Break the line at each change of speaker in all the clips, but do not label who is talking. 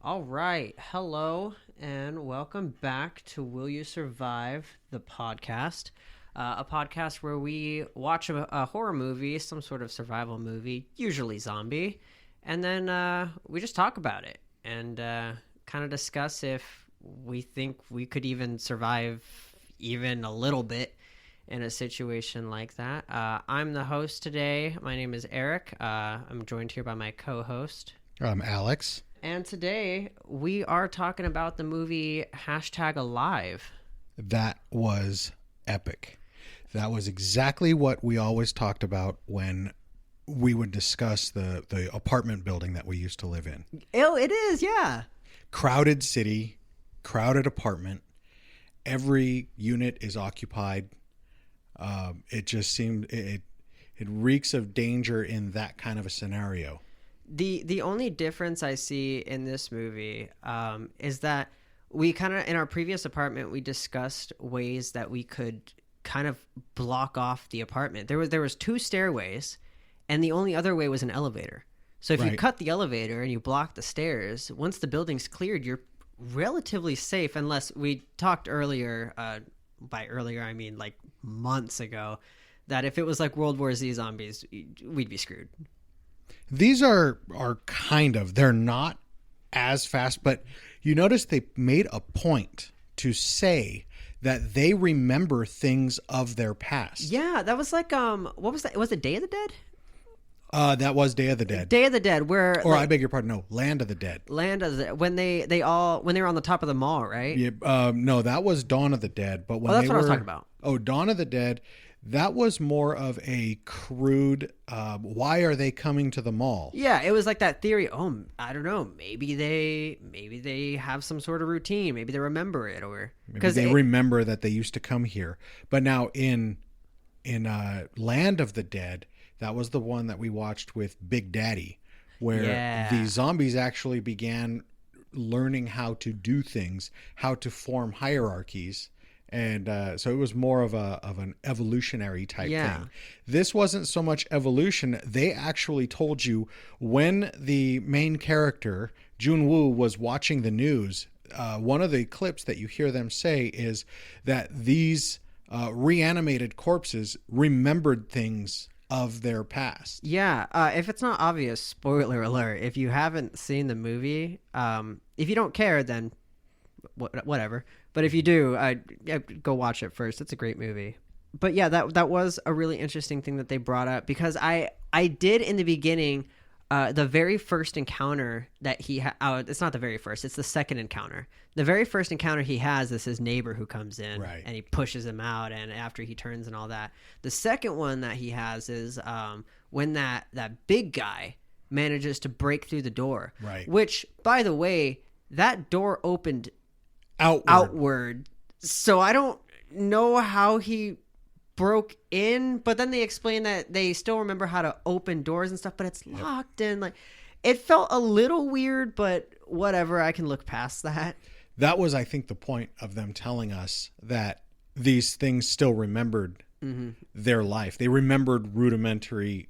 All right. Hello and welcome back to Will You Survive, the podcast. A podcast where we watch a horror movie, some sort of survival movie, usually zombie, and then we just talk about it and kind of discuss if we think we could even survive even a little bit in a situation like that. I'm the host today. My name is Eric. I'm joined here by my co host.
Alex.
And today we are talking about the movie #Alive.
That was epic. That was exactly what we always talked about when we would discuss the apartment building that we used to live in.
Oh, it is, yeah.
Crowded city, crowded apartment. Every unit is occupied. It just seemed it reeks of danger in that kind of a scenario.
The only difference I see in this movie is that we kind of, in our previous apartment, we discussed ways that we could kind of block off the apartment. There was two stairways, and the only other way was an elevator. So if you cut the elevator and you block the stairs, once the building's cleared, you're relatively safe, unless we talked earlier, by earlier I mean like months ago, that if it was like World War Z zombies, we'd be screwed.
These are they're not as fast, but you notice they made a point to say that they remember things of their past.
Yeah, that was like what was that? Was it Day of the Dead?
That was Day of the Dead.
Day of the Dead, where
I beg your pardon, no, Land of the Dead.
Land of the when they were on the top of the mall, right?
Yeah, no, that was Dawn of the Dead. But when
that's what I was talking about.
Oh, Dawn of the Dead, that was more of a crude. Why are they coming to the mall?
Yeah, it was like that theory. Oh, I don't know. Maybe they have some sort of routine. Maybe they remember it, or
because they remember that they used to come here. But now in Land of the Dead, that was the one that we watched with Big Daddy, where the zombies actually began learning how to do things, how to form hierarchies. And so it was more of an evolutionary type thing. This wasn't so much evolution. They actually told you when the main character, Jun-Woo, was watching the news, one of the clips that you hear them say is that these reanimated corpses remembered things of their past.
Yeah, if it's not obvious, spoiler alert, if you haven't seen the movie, if you don't care, then whatever. But if you do, go watch it first. It's a great movie. But yeah, that was a really interesting thing that they brought up, because I did in the beginning, the very first encounter that he it's not the very first, it's the second encounter. The very first encounter he has is his neighbor who comes in, and he pushes him out, and after he turns and all that. The second one that he has is when that big guy manages to break through the door.
Right.
Which, by the way, that door opened outward. So I don't know how he broke in, but then they explain that they still remember how to open doors and stuff, but it's locked in. Like, it felt a little weird, but whatever, I can look past that.
That was, I think, the point of them telling us that these things still remembered their life. They remembered rudimentary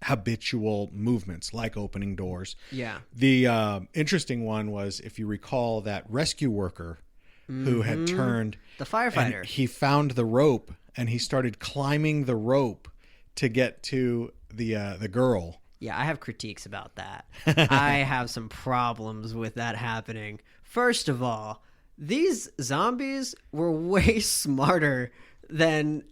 habitual movements like opening doors.
Yeah.
The interesting one was, if you recall, that rescue worker who had turned,
the firefighter.
And he found the rope and he started climbing the rope to get to the girl.
Yeah, I have critiques about that. I have some problems with that happening. First of all, these zombies were way smarter than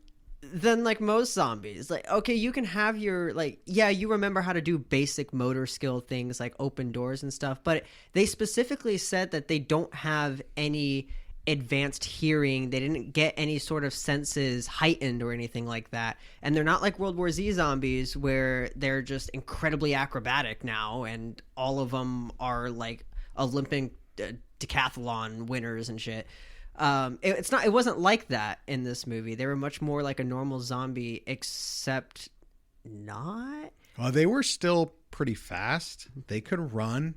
like most zombies. Like, okay, you can have your, like, yeah, you remember how to do basic motor skill things like open doors and stuff, but they specifically said that they don't have any advanced hearing. They didn't get any sort of senses heightened or anything like that. And they're not like World War Z zombies where they're just incredibly acrobatic now, and all of them are like Olympic decathlon winners and shit. It wasn't like that in this movie. They were much more like a normal zombie, except not.
Well, they were still pretty fast. They could run,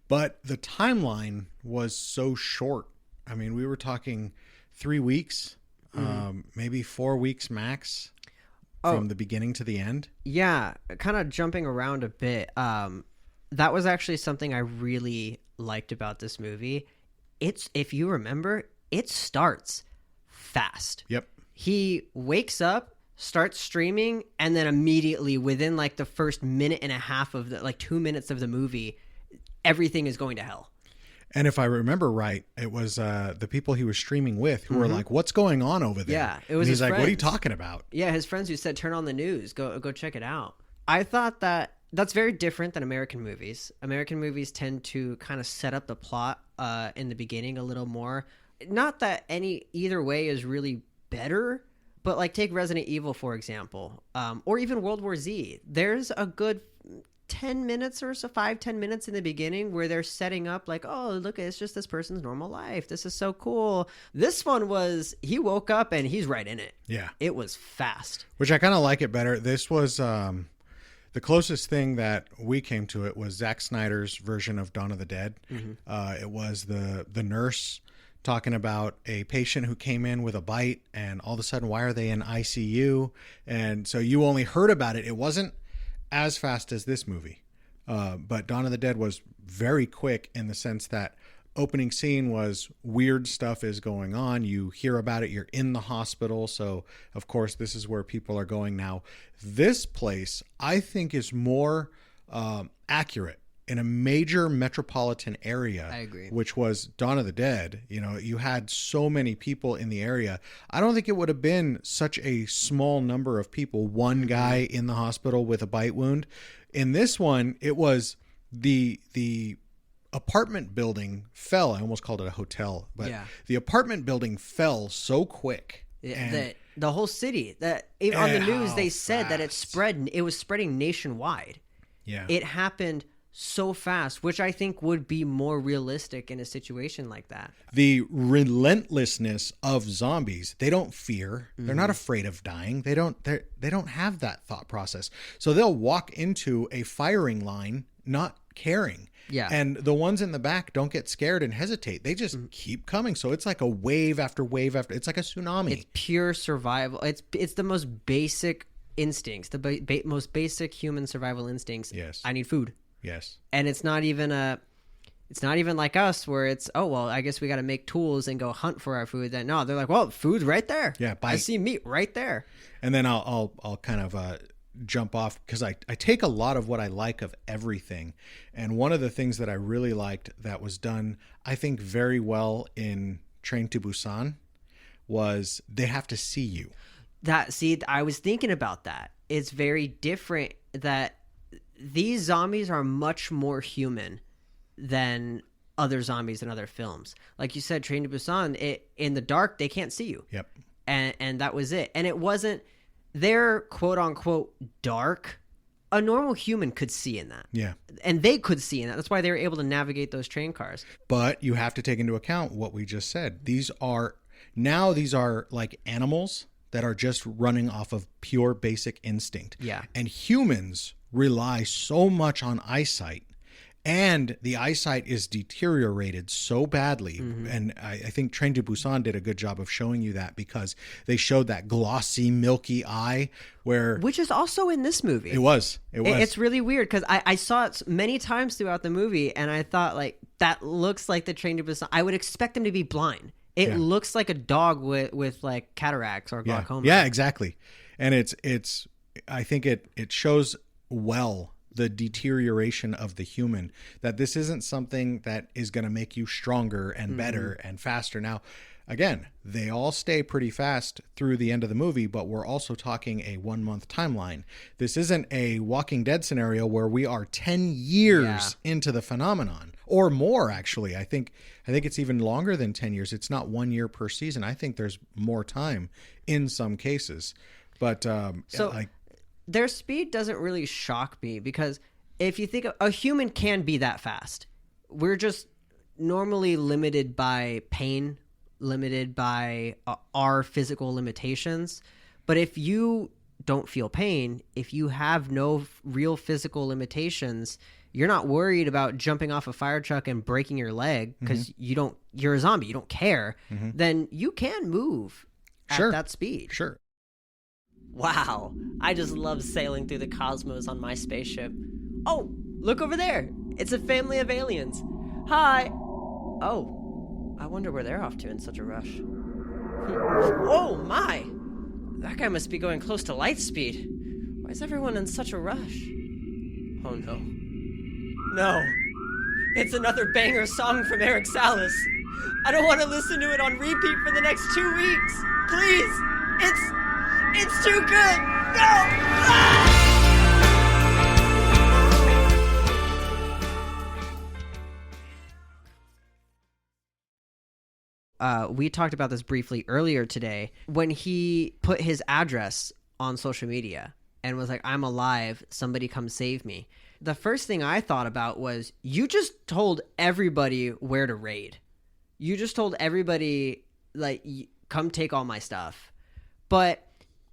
but the timeline was so short. I mean, we were talking 3 weeks, maybe 4 weeks max from the beginning to the end.
Yeah, kind of jumping around a bit. That was actually something I really liked about this movie. If you remember, it starts fast.
Yep.
He wakes up, starts streaming, and then immediately within like the first minute and a half of the 2 minutes of the movie, everything is going to hell.
And if I remember right, it was the people he was streaming with who were like, "What's going on over there?"
Yeah, it was.
And he's
his
like,
friends.
"What are you talking about?"
Yeah, his friends who said, "Turn on the news. Go check it out." I thought that's very different than American movies. American movies tend to kind of set up the plot in the beginning a little more. Not that either way is really better, but like take Resident Evil for example, or even World War Z. There's a good 10 minutes or so, 5-10 minutes in the beginning where they're setting up like, oh, look, it's just this person's normal life. This is so cool. This one was, he woke up and he's right in it.
Yeah.
It was fast.
Which I kind of like it better. This was the closest thing that we came to it was Zack Snyder's version of Dawn of the Dead. It was the nurse talking about a patient who came in with a bite and all of a sudden, why are they in ICU? And so you only heard about it. It wasn't as fast as this movie. But Dawn of the Dead was very quick in the sense that opening scene was weird stuff is going on. You hear about it. You're in the hospital. So, of course, this is where people are going now. This place, I think, is more accurate in a major metropolitan area.
I agree.
Which was Dawn of the Dead. You know, you had so many people in the area. I don't think it would have been such a small number of people. One guy in the hospital with a bite wound. In this one, it was the apartment building fell. I almost called it a hotel, but the apartment building fell so quick.
The whole city, that on the news they said that it was spreading nationwide.
Yeah.
It happened so fast, which I think would be more realistic in a situation like that.
The relentlessness of zombies, they don't fear. They're not afraid of dying. They don't have that thought process. So they'll walk into a firing line not caring.
Yeah.
And the ones in the back don't get scared and hesitate. They just keep coming. So it's like a wave after wave after. It's like a tsunami.
It's pure survival. It's the most basic instincts, the most basic human survival instincts.
Yes.
I need food.
Yes.
And it's not even like us where it's, oh, well, I guess we got to make tools and go hunt for our food. Then no, they're like, well, food's right there.
Yeah.
I see meat right there.
And then I'll kind of jump off because I take a lot of what I like of everything. And one of the things that I really liked that was done, I think, very well in Train to Busan was they have to see you.
I was thinking about that. It's very different that these zombies are much more human than other zombies in other films. Like you said, Train to Busan, in the dark, they can't see you.
Yep.
And that was it. And it wasn't, they're quote unquote dark. A normal human could see in that.
Yeah.
And they could see in that. That's why they were able to navigate those train cars.
But you have to take into account what we just said. These are like animals that are just running off of pure basic instinct.
Yeah.
And humans rely so much on eyesight, and the eyesight is deteriorated so badly. And I think Train to Busan did a good job of showing you that because they showed that glossy, milky eye which
is also in this movie.
It was.
It's really weird because I saw it many times throughout the movie, and I thought, like, that looks like the Train to Busan. I would expect him to be blind. It looks like a dog with like cataracts or glaucoma.
Yeah, exactly. And it's I think it shows well the deterioration of the human, that this isn't something that is going to make you stronger and better and faster. Now, again, they all stay pretty fast through the end of the movie, but we're also talking a 1-month timeline. This isn't a Walking Dead scenario where we are 10 years into the phenomenon, or more, actually. I think it's even longer than 10 years. It's not 1 year per season. I think there's more time in some cases. But
their speed doesn't really shock me because if you think a human can be that fast, we're just normally limited by pain, limited by our physical limitations. But if you don't feel pain, if you have no real physical limitations, you're not worried about jumping off a fire truck and breaking your leg because you're a zombie, you don't care, then you can move at that speed.
Sure.
Wow, I just love sailing through the cosmos on my spaceship. Oh, Look over there. It's a family of aliens. Hi. Oh, I wonder where they're off to in such a rush. Oh my! That guy must be going close to light speed. Why is everyone in such a rush? Oh no. No. It's another banger song from Erik Salas. I don't want to listen to it on repeat for the next 2 weeks. Please. It's too good. No! Ah!
We talked about this briefly earlier today when he put his address on social media and was like, I'm alive, somebody come save me. The first thing I thought about was, you just told everybody where to raid. You just told everybody, like, come take all my stuff. But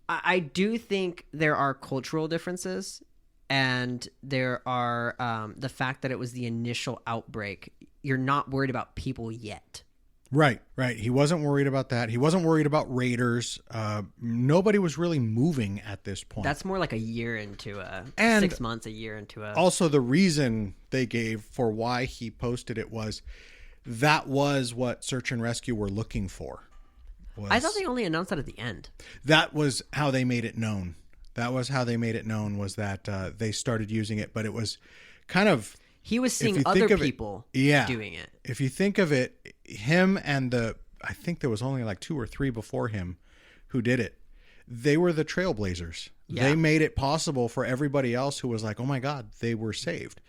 I do think there are cultural differences, and there are the fact that it was the initial outbreak. You're not worried about people yet.
Right. He wasn't worried about that. He wasn't worried about raiders. Nobody was really moving at this point.
That's more like a year into
And
6 months, a year into a.
Also, the reason they gave for why he posted it was that was what search and rescue were looking for.
I thought they only announced that at the end.
That was how they made it known. Was that they started using it, but it was kind of.
He was seeing other people doing it.
If you think of it, him and I think there was only like 2 or 3 before him who did it. They were the trailblazers. Yeah. They made it possible for everybody else who was like, oh my God, they were saved.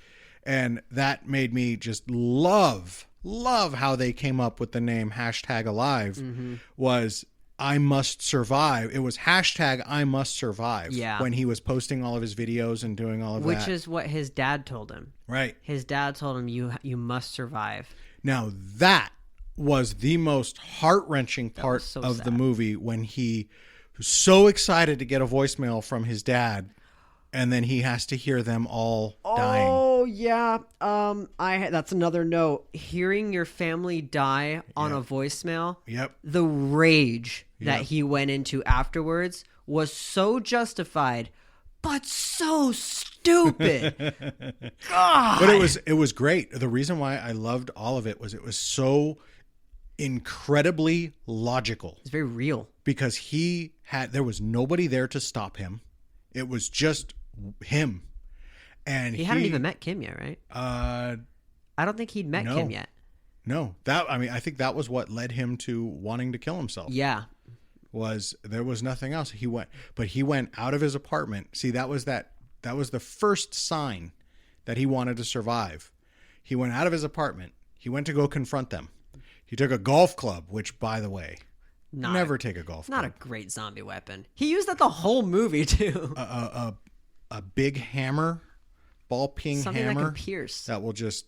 And that made me just love how they came up with the name #alive was I must survive. It was #I must survive.
Yeah.
When he was posting all of his videos and doing all of that.
Which is what his dad told him.
Right.
His dad told him, you must survive.
Now that was the most heart-wrenching part of the movie, when he was so excited to get a voicemail from his dad, and then he has to hear them all dying.
Oh yeah. That's another note. Hearing your family die on a voicemail.
Yep.
The rage that he went into afterwards was so justified, but so stupid. God.
But it was great. The reason why I loved all of it was it was so incredibly logical.
It's very real.
Because there was nobody there to stop him. It was just him. And
he hadn't even met Kim yet, right? I don't think he'd met Kim yet.
No. I think that was what led him to wanting to kill himself.
Yeah.
There was nothing else. He went out of his apartment. See, that was the first sign that he wanted to survive. He went out of his apartment. He went to go confront them. He took a golf club, which, by the way, never take a golf club.
Not a great zombie weapon. He used that the whole movie too.
A big hammer, ball-peen
Something
hammer
that can pierce.
That will just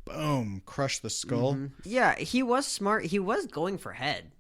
boom crush the skull.
Mm-hmm. Yeah, he was smart. He was going for head.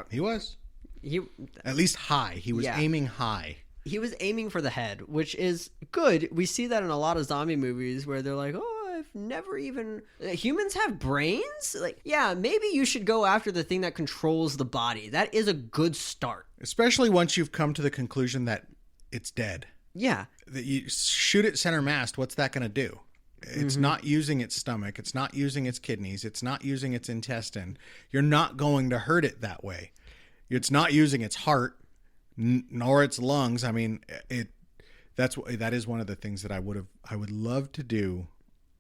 He was.
He
at least high. He was aiming high.
He was aiming for the head, which is good. We see that in a lot of zombie movies where they're like, "Oh, I've never even humans have brains." Like, yeah, maybe you should go after the thing that controls the body. That is a good start,
especially once you've come to the conclusion that it's dead.
Yeah,
that you shoot it center mast. What's that going to do? It's not using its stomach. It's not using its kidneys. It's not using its intestine. You're not going to hurt it that way. It's not using its heart, nor its lungs. I mean, that is one of the things that I would love to do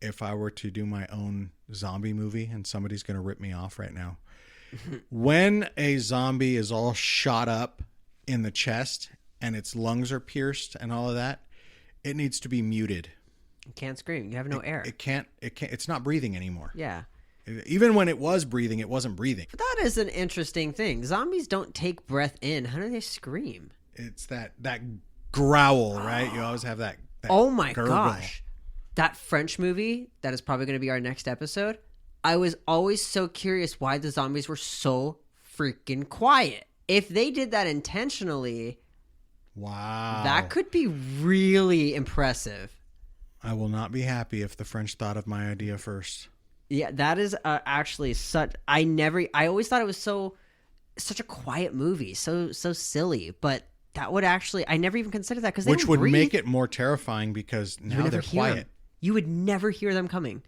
if I were to do my own zombie movie, and somebody's going to rip me off right now. When a zombie is all shot up in the chest and its lungs are pierced and all of that, it needs to be muted.
It can't scream. You have no air.
It can't. It's not breathing anymore.
Yeah.
Even when it was breathing, it wasn't breathing.
But that is an interesting thing. Zombies don't take breath in. How do they scream?
It's that growl, right? You always have that
oh my
gurgle.
Gosh. That French movie, that is probably going to be our next episode. I was always so curious why the zombies were so freaking quiet. If they did that intentionally,
wow,
that could be really impressive.
I will not be happy if the French thought of my idea first.
Yeah, that is actually such. I always thought it was such a quiet movie, so silly. But that would actually, I never even considered that because
which would make it more terrifying because now they're quiet.
You would never hear them coming,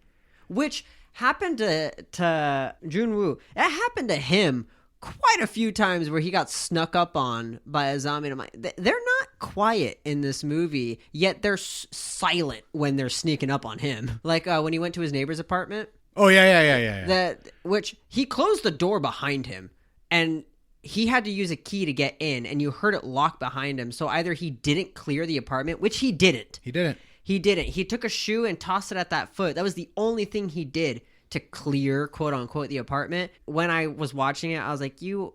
which happened to Junwoo. It happened to him quite a few times where he got snuck up on by a zombie. And I'm like, they're not quiet in this movie, yet they're silent when they're sneaking up on him. Like when he went to his neighbor's apartment.
Oh, yeah.
Which he closed the door behind him, and he had to use a key to get in, and you heard it lock behind him. So either he didn't clear the apartment, which he didn't.
He didn't.
He took a shoe and tossed it at that foot. That was the only thing he did to clear, quote unquote, the apartment. When I was watching it, I was like, you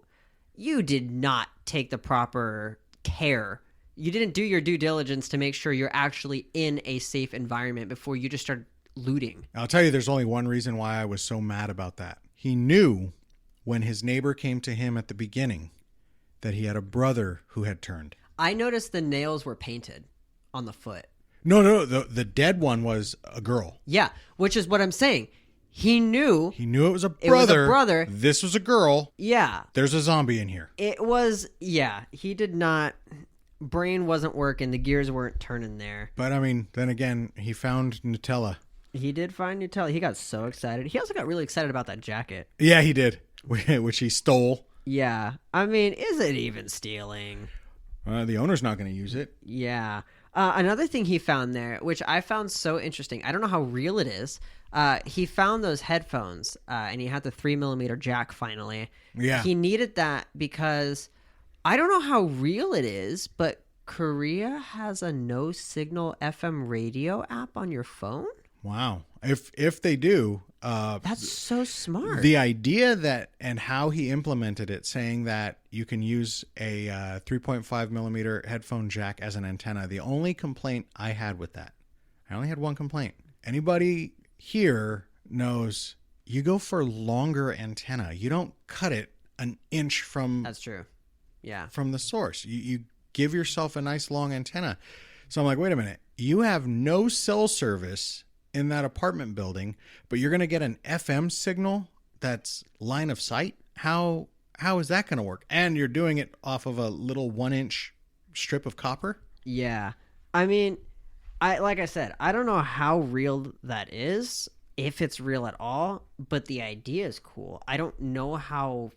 did not take the proper care. You didn't do your due diligence to make sure you're actually in a safe environment before you just started looting.
I'll tell you, there's only one reason why I was so mad about that. He knew when his neighbor came to him at the beginning that he had a brother who had turned.
I noticed the nails were painted on the foot.
No, the dead one was a girl.
Yeah, which is what I'm saying. He knew
it was a brother.
It was a brother.
This was a girl.
Yeah.
There's a zombie in here.
It was, yeah. He did not, brain wasn't working. The gears weren't turning there.
But I mean, then again, he found Nutella.
He did find Nutella. He got so excited. He also got really excited about that jacket.
Yeah, he did, which he stole.
Yeah. I mean, is it even stealing?
The owner's not going to use it.
Yeah. Another thing he found there, which I found so interesting, I don't know how real it is. He found those headphones, and he had the 3mm jack finally.
Yeah.
He needed that because I don't know how real it is, but Korea has a no signal FM radio app on your phone.
Wow. If they do,
that's so smart.
The idea that and how he implemented it, saying that you can use a 3.5mm headphone jack as an antenna. The only complaint I had with that, I only had one complaint. Anybody here knows you go for longer antenna. You don't cut it an inch from.
That's true. Yeah.
From the source, you give yourself a nice long antenna. So I'm like, wait a minute. You have no cell service in that apartment building, but you're going to get an FM signal that's line of sight. How is that going to work? And you're doing it off of a little 1-inch strip of copper.
Yeah. I mean, like I said, I don't know how real that is, if it's real at all, but the idea is cool. I don't know how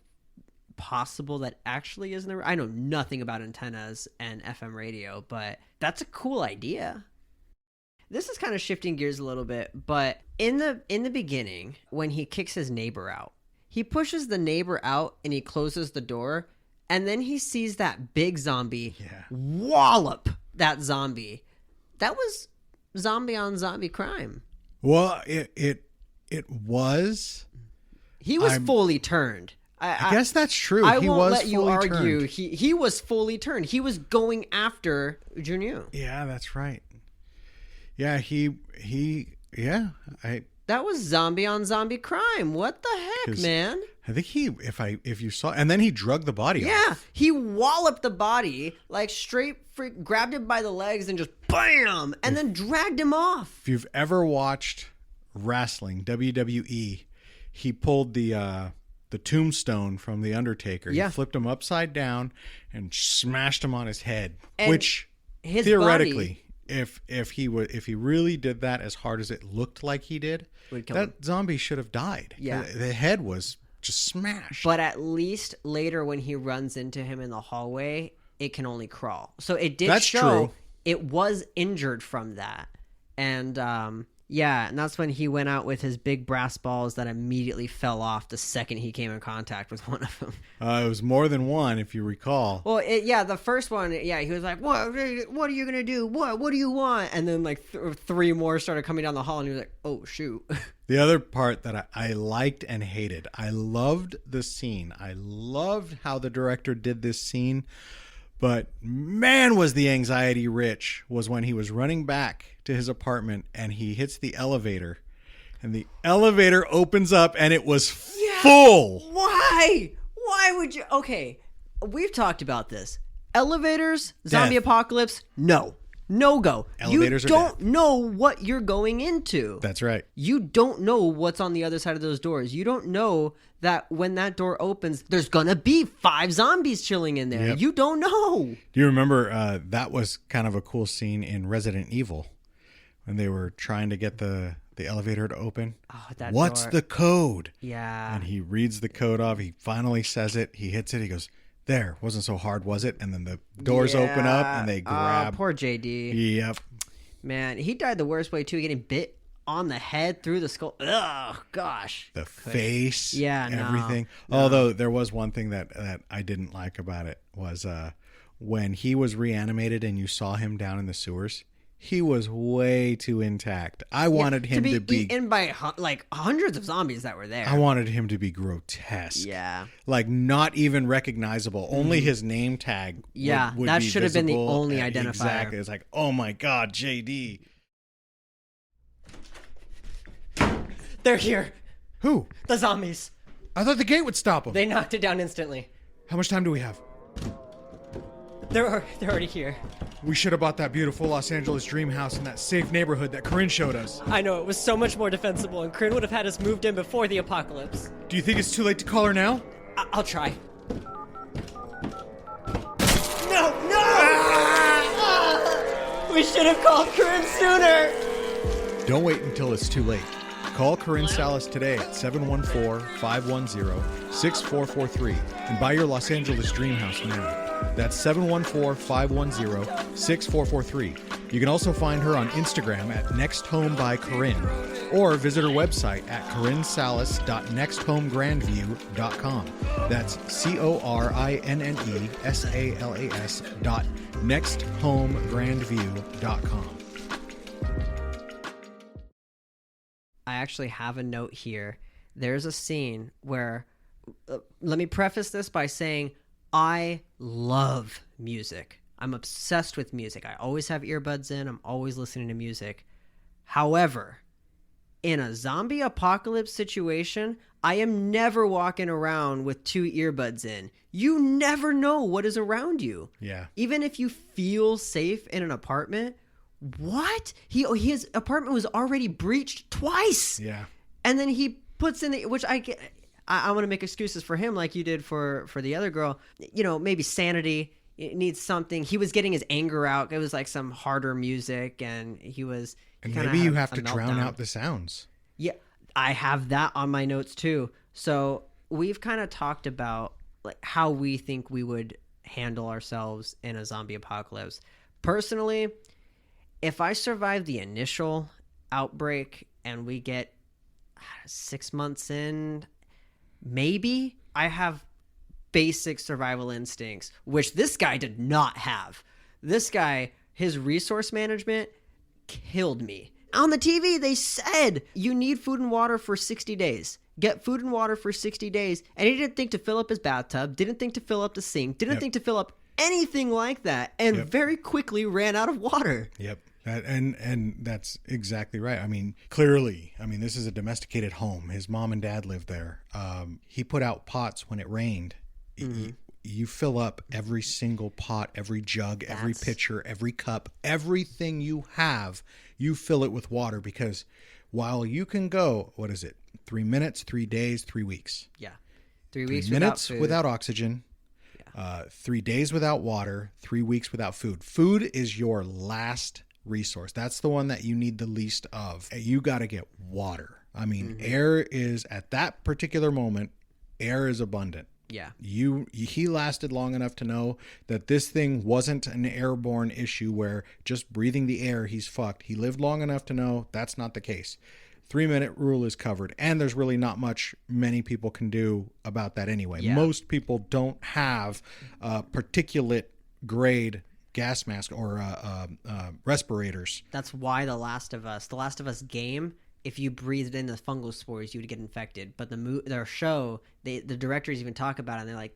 possible that actually is. I know nothing about antennas and FM radio, but that's a cool idea. This is kind of shifting gears a little bit, but in the beginning, when he kicks his neighbor out, he pushes the neighbor out and he closes the door, and then he sees that big zombie wallop that zombie. That was zombie on zombie crime.
Well, it was.
He was fully turned.
I guess that's true.
I
he
won't
was
let you argue.
Turned.
He was fully turned. He was going after Junyu.
Yeah, that's right. Yeah,
that was zombie on zombie crime. What the heck, man?
I think if you saw, and then he drugged the body off.
Yeah, he walloped the body, like grabbed him by the legs and just bam, and then dragged him off.
If you've ever watched wrestling, WWE, he pulled the tombstone from the Undertaker.
Yeah.
He flipped him upside down and smashed him on his head,
and
which
his
theoretically.
Body,
if he really did that as hard as it looked like he did, that zombie should have died.
Yeah,
the head was just smashed.
But at least later, when he runs into him in the hallway, it can only crawl. So it did show
true.
It was injured from that, and and that's when he went out with his big brass balls that immediately fell off the second he came in contact with one of them.
It was more than one, if you recall.
Well, the first one, he was like, "What are you gonna do? What do you want?" And then like three more started coming down the hall, and he was like, "Oh shoot."
The other part that I liked and hated, I loved the scene. I loved how the director did this scene. But man, was the anxiety rich was when he was running back to his apartment and he hits the elevator and the elevator opens up and it was full.
Why? Why would you? Okay, we've talked about this. Elevators, zombie apocalypse, no go.
Elevators
you don't know what you're going into.
That's right.
You don't know what's on the other side of those doors. You don't know that when that door opens, there's gonna be 5 zombies chilling in there. Yep. You don't know.
Do you remember that was kind of a cool scene in Resident Evil And they were trying to get the elevator to open.
Oh, that
What's
door.
the code?
Yeah.
And he reads the code off. He finally says it. He hits it. He goes, there. Wasn't so hard, was it? And then the doors open up and they grab.
Poor JD.
Yep.
Man, he died the worst way too, getting bit on the head through the skull. Ugh, gosh.
The face.
Yeah, no,
everything.
no.
Although there was one thing that I didn't like about it was when he was reanimated and you saw him down in the sewers. He was way too intact. I wanted him to be
eaten by like hundreds of zombies that were there.
I wanted him to be grotesque.
Yeah.
Like not even recognizable. Only his name tag.
Yeah,
would
that
be
should have been the
visible.
only identifier.
Exactly. It's like, oh my God, JD.
They're here.
Who?
The zombies.
I thought the gate would stop him.
They knocked it down instantly.
How much time do we have?
They're already here.
We should have bought that beautiful Los Angeles dream house in that safe neighborhood that Corinne showed us.
I know, it was so much more defensible, and Corinne would have had us moved in before the apocalypse.
Do you think it's too late to call her now?
I'll try. No! We should have called Corinne sooner!
Don't wait until it's too late. Call Corinne Salas today at 714-510-6443 and buy your Los Angeles dream house now. That's 714-510-6443. You can also find her on Instagram at Next Home by Corinne or visit her website at corinnesalas.nexthomegrandview.com. That's CORINNESALAS.nexthomegrandview.com.
I actually have a note here. There's a scene where, let me preface this by saying, I love music. I'm obsessed with music. I always have earbuds in. I'm always listening to music. However, in a zombie apocalypse situation, I am never walking around with 2 earbuds in. You never know what is around you.
Yeah.
Even if you feel safe in an apartment, what? His apartment was already breached twice.
Yeah.
And then he puts in the, which I get. I want to make excuses for him like you did for the other girl. You know, maybe sanity. It needs something. He was getting his anger out. It was like some harder music, and he was.
And maybe you have to drown out the sounds.
Yeah, I have that on my notes too. So we've kind of talked about like how we think we would handle ourselves in a zombie apocalypse. Personally, if I survive the initial outbreak and we get 6 months in, maybe I have basic survival instincts, which this guy did not have. This guy, his resource management killed me. On the TV, they said you need food and water for 60 days. Get food and water for 60 days. And he didn't think to fill up his bathtub, didn't think to fill up the sink, didn't think to fill up anything like that, and very quickly ran out of water.
Yep. And that's exactly right. I mean, clearly, this is a domesticated home. His mom and dad lived there. He put out pots when it rained. Mm-hmm. You fill up every single pot, every jug, every pitcher, every cup, everything you have, you fill it with water, because while you can go, 3 minutes, 3 days, 3 weeks.
Yeah. 3 weeks
3 minutes
without food.
without oxygen. 3 days without water, 3 weeks without food. Food is your last resource. That's the one that you need the least of. You got to get water. Air is, at that particular moment, air is abundant.
Yeah.
He lasted long enough to know that this thing wasn't an airborne issue where just breathing the air, he's fucked. He lived long enough to know that's not the case. 3-minute rule is covered. And there's really not much many people can do about that anyway.
Yeah.
Most people don't have particulate grade gas mask or respirators.
That's why The Last of Us game, if you breathed in the fungal spores, you would get infected. But their show, the directors even talk about it, and they're like,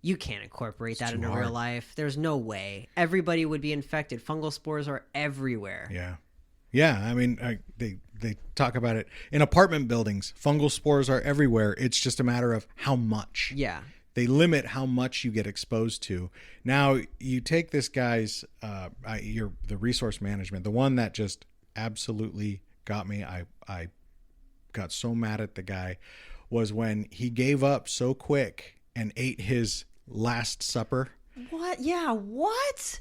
you can't incorporate that into real life. There's no way. Everybody would be infected. Fungal spores are everywhere.
Yeah. Yeah, they talk about it in apartment buildings. Fungal spores are everywhere. It's just a matter of how much.
Yeah.
They limit how much you get exposed to. Now, you take this guy's, the resource management, the one that just absolutely got me. I got so mad at the guy, was when he gave up so quick and ate his last supper.
What? Yeah, what?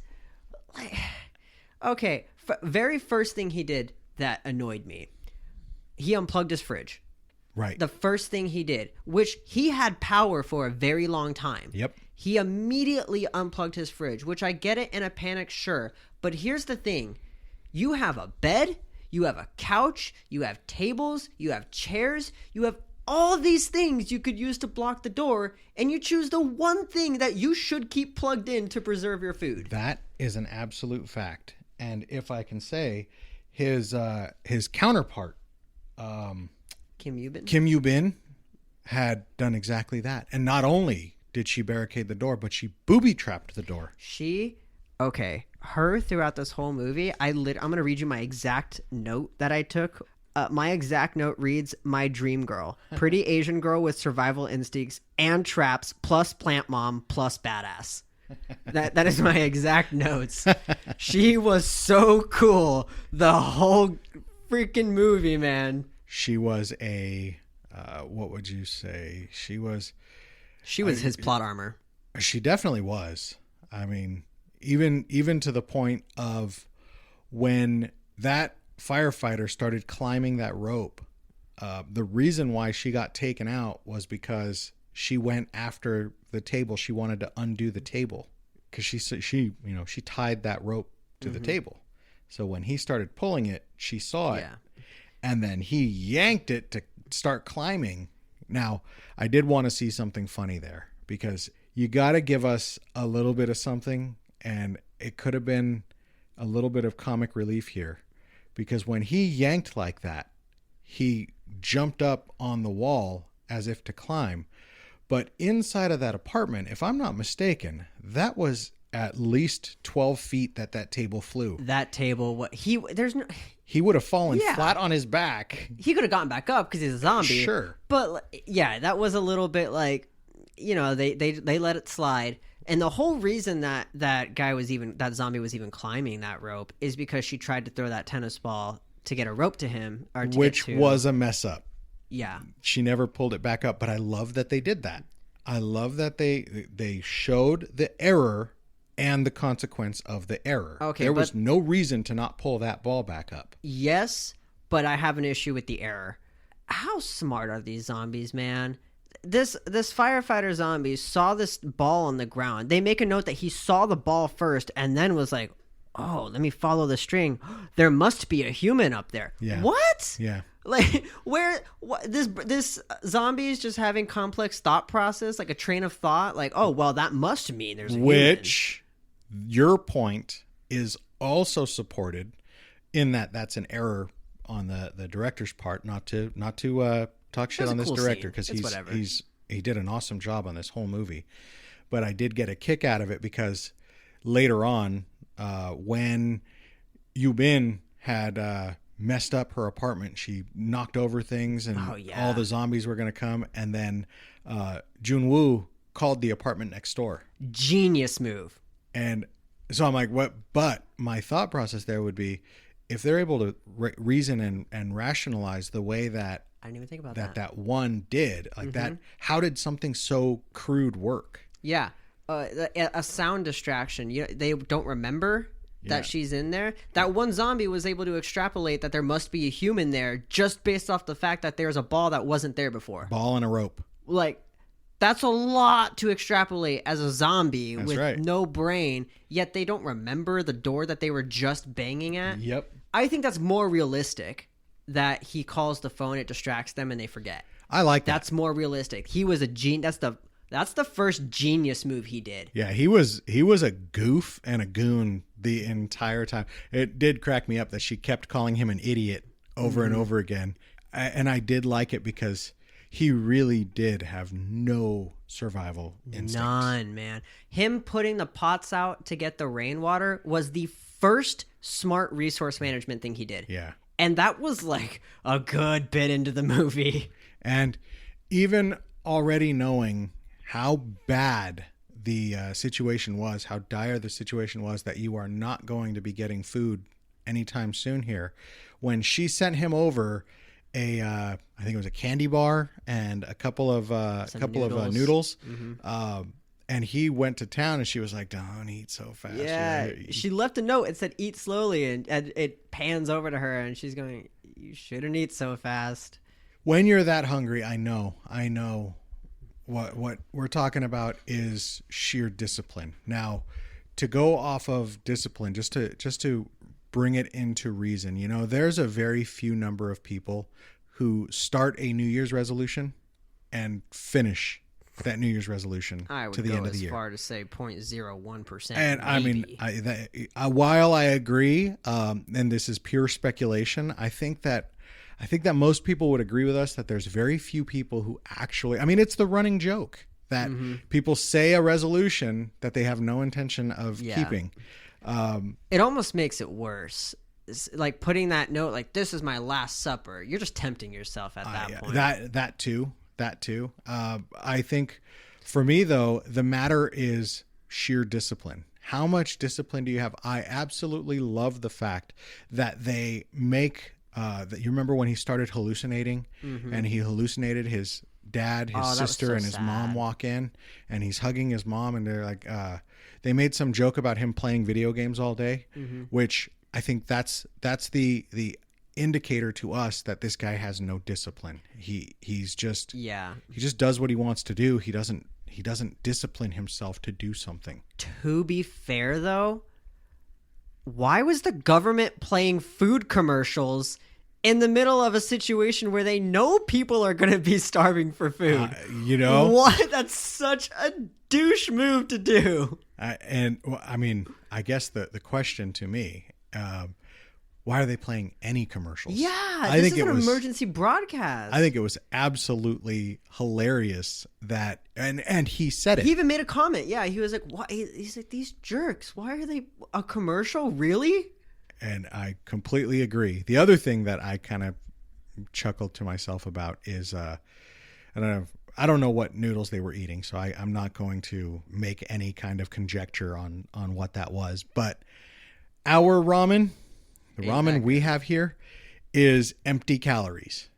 Okay, very first thing he did that annoyed me, he unplugged his fridge.
Right.
The first thing he did, which he had power for a very long time.
Yep.
He immediately unplugged his fridge, which I get it in a panic, sure. But here's the thing. You have a bed, you have a couch, you have tables, you have chairs, you have all these things you could use to block the door, and you choose the one thing that you should keep plugged in to preserve your food.
That is an absolute fact. And if I can say, his counterpart,
Kim
Yoo-bin had done exactly that. And not only did she barricade the door, but she booby-trapped the door.
Her throughout this whole movie, I'm going to read you my exact note that I took. My exact note reads, "My dream girl. Pretty Asian girl with survival instincts and traps, plus plant mom, plus badass." That is my exact notes. She was so cool the whole freaking movie, man.
She was what would you say? She was
his plot armor.
She definitely was. I mean, even to the point of when that firefighter started climbing that rope, the reason why she got taken out was because she went after the table. She wanted to undo the table because she tied that rope to the table. So when he started pulling it, she saw it. And then he yanked it to start climbing. Now, I did want to see something funny there because you got to give us a little bit of something, and it could have been a little bit of comic relief here. Because when he yanked like that, he jumped up on the wall as if to climb. But inside of that apartment, if I'm not mistaken, that was at least 12 feet that table flew.
That table,
he would have fallen flat on his back.
He could have gotten back up because he's a zombie.
Sure.
But yeah, that was a little bit like, they let it slide. And the whole reason that that zombie was even climbing that rope is because she tried to throw that tennis ball to get a rope to him,
which was a mess up.
Yeah.
She never pulled it back up, but I love that they did that. I love that they showed the error and the consequence of the error.
Okay,
there was no reason to not pull that ball back up.
Yes, but I have an issue with the error. How smart are these zombies, man? This firefighter zombie saw this ball on the ground. They make a note that he saw the ball first and then was like, "Oh, let me follow the string. There must be a human up there."
Yeah.
What?
Yeah.
Like this zombie is just having complex thought process, like a train of thought. Like, oh, well, that must mean there's a human.
Which your point is also supported in that's an error on the director's part, not to talk shit on this director, because he did an awesome job on this whole movie. But I did get a kick out of it because later on, when Yoo-bin had messed up her apartment, she knocked over things and all the zombies were going to come, and then Jun-woo called the apartment next door.
Genius move.
And so I'm like, what? But my thought process there would be, if they're able to reason and rationalize the way that
I didn't even think about
that one did, like that, how did something so crude work?
Yeah. A sound distraction. They don't remember that she's in there. That one zombie was able to extrapolate that there must be a human there just based off the fact that there's a ball that wasn't there before.
Ball and a rope.
Like, that's a lot to extrapolate as a zombie with no brain, yet they don't remember the door that they were just banging at.
Yep.
I think that's more realistic, that he calls the phone, it distracts them, and they forget.
I like that.
That's more realistic. He was a genius. That's the first genius move he did.
Yeah, he was a goof and a goon the entire time. It did crack me up that she kept calling him an idiot over and over again. And I did like it because he really did have no survival instincts.
None, man. Him putting the pots out to get the rainwater was the first smart resource management thing he did.
Yeah.
And that was like a good bit into the movie.
And even already knowing how bad the situation was, how dire the situation was, that you are not going to be getting food anytime soon here, when she sent him over I think it was a candy bar and a couple of noodles, And he went to town, and she was like, "Don't eat so fast."
Yeah, she left a note. It said, "Eat slowly," and it pans over to her, and she's going, "You shouldn't eat so fast."
When you're that hungry, I know. What we're talking about is sheer discipline. Now, to go off of discipline, just to bring it into reason, you know, there's a very few number of people who start a New Year's resolution and finish that New Year's resolution to the end of the year.
I would go as far to say 0.01%.
And
maybe.
I mean, while I agree, and this is pure speculation, I think that most people would agree with us that there's very few people who actually, I mean, it's the running joke that people say a resolution that they have no intention of keeping.
It almost makes it worse. It's like putting that note, like, this is my last supper. You're just tempting yourself at that point. That too.
I think for me, though, the matter is sheer discipline. How much discipline do you have? I absolutely love the fact that they make that. You remember when he started hallucinating, and he hallucinated his dad, his sister, and his mom walk in, and he's hugging his mom, and they're like, they made some joke about him playing video games all day, which I think that's the indicator to us that this guy has no discipline. He just does what he wants to do. He doesn't discipline himself to do something.
To be fair, though, why was the government playing food commercials in the middle of a situation where they know people are going to be starving for food?
You know
what? That's such a douche move to do.
And I mean, I guess the question to me, why are they playing any commercials?
Yeah, I think it was an emergency broadcast.
I think it was absolutely hilarious that, and he said it.
He even made a comment. Yeah, he was like, "Why?" He's like, "These jerks. Why are they a commercial? Really?"
And I completely agree. The other thing that I kind of chuckled to myself about is, I don't know what noodles they were eating, so I'm not going to make any kind of conjecture on what that was. But our ramen. The ramen we have here is empty calories.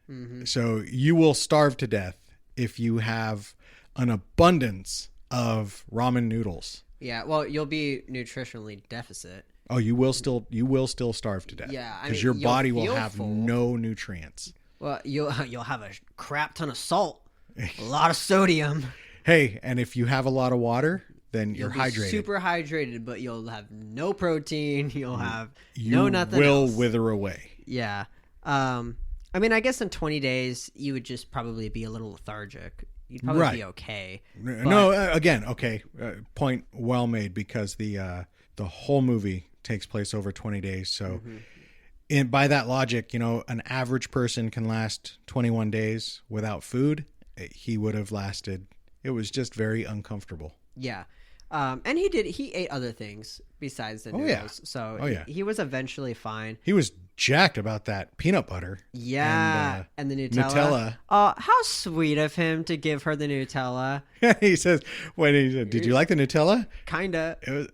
So you will starve to death if you have an abundance of ramen noodles.
Yeah, well, you'll be nutritionally deficit.
Oh, you will still starve to death.
Yeah,
because your body will have no nutrients.
Well, you'll have a crap ton of salt, a lot of sodium.
Hey, and if you have a lot of water, then you're hydrated.
Super hydrated, but you'll have no protein. You'll have nothing
will
else.
Wither away.
Yeah. I mean, I guess in 20 days, you would just probably be a little lethargic. You'd probably be okay.
No, again, okay. Point well made, because the whole movie takes place over 20 days. So by that logic, you know, an average person can last 21 days without food. He would have lasted. It was just very uncomfortable.
Yeah. And he ate other things besides the noodles. So he was eventually fine.
He was jacked about that peanut butter.
Yeah. And the Nutella. How sweet of him to give her the Nutella.
He says, did you like the Nutella?
Kinda.
It was,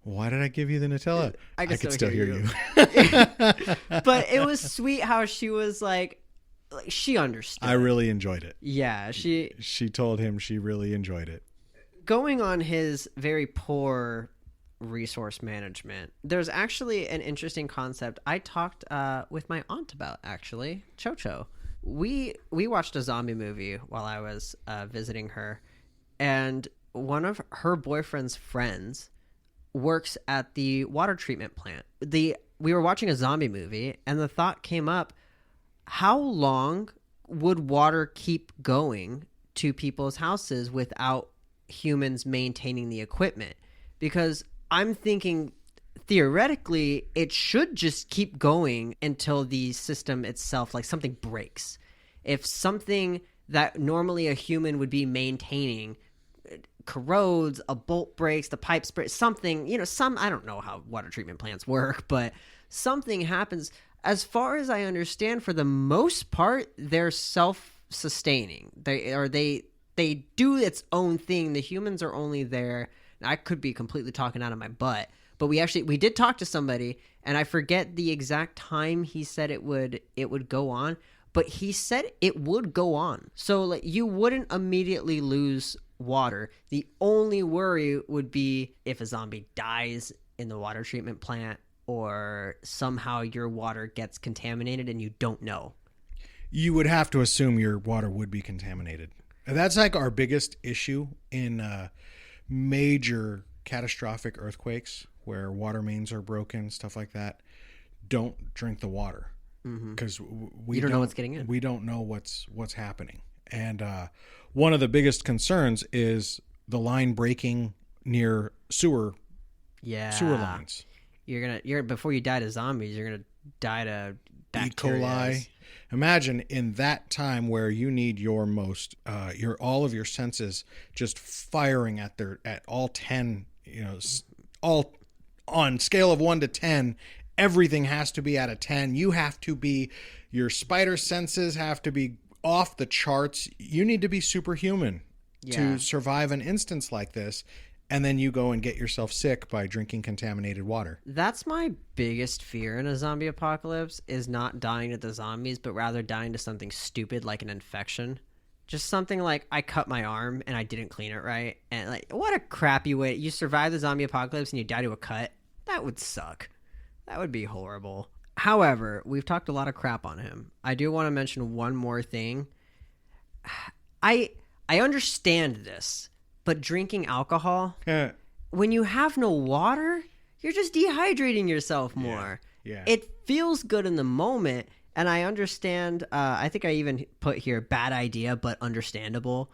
why did I give you the Nutella?
I could still hear you. But it was sweet how she was like she understood.
I really enjoyed it.
Yeah. She
told him she really enjoyed it.
Going on his very poor resource management, there's actually an interesting concept I talked with my aunt about, actually. Cho. We watched a zombie movie while I was visiting her, and one of her boyfriend's friends works at the water treatment plant. We were watching a zombie movie, and the thought came up, how long would water keep going to people's houses without humans maintaining the equipment? Because I'm thinking theoretically it should just keep going until the system itself, like something breaks. If something that normally a human would be maintaining corrodes, a bolt breaks, the pipes break, something, I don't know how water treatment plants work, but something happens. As far as I understand, for the most part, they're self-sustaining. They do its own thing. The humans are only there. I could be completely talking out of my butt, but we did talk to somebody, and I forget the exact time he said it would go on, but he said it would go on. So like you wouldn't immediately lose water. The only worry would be if a zombie dies in the water treatment plant or somehow your water gets contaminated and you don't know.
You would have to assume your water would be contaminated. And that's like our biggest issue in major catastrophic earthquakes where water mains are broken, stuff like that. Don't drink the water because we
don't know what's getting in.
We don't know what's happening. And one of the biggest concerns is the line breaking near sewer lines.
You're before you die to zombies, you're gonna die to bacteria.
E. coli. Imagine in that time where you need your most, all of your senses just firing at all 10, all on scale of 1 to 10, everything has to be at a 10. You have to be, your spider senses have to be off the charts. You need to be superhuman to survive an instance like this. And then you go and get yourself sick by drinking contaminated water.
That's my biggest fear in a zombie apocalypse is not dying to the zombies, but rather dying to something stupid like an infection. Just something like I cut my arm and I didn't clean it right. And like, what a crappy way. You survive the zombie apocalypse and you die to a cut. That would suck. That would be horrible. However, we've talked a lot of crap on him. I do want to mention one more thing. I understand this. But drinking alcohol, when you have no water, you're just dehydrating yourself more.
Yeah.
It feels good in the moment, and I understand. I think I even put here bad idea, but understandable.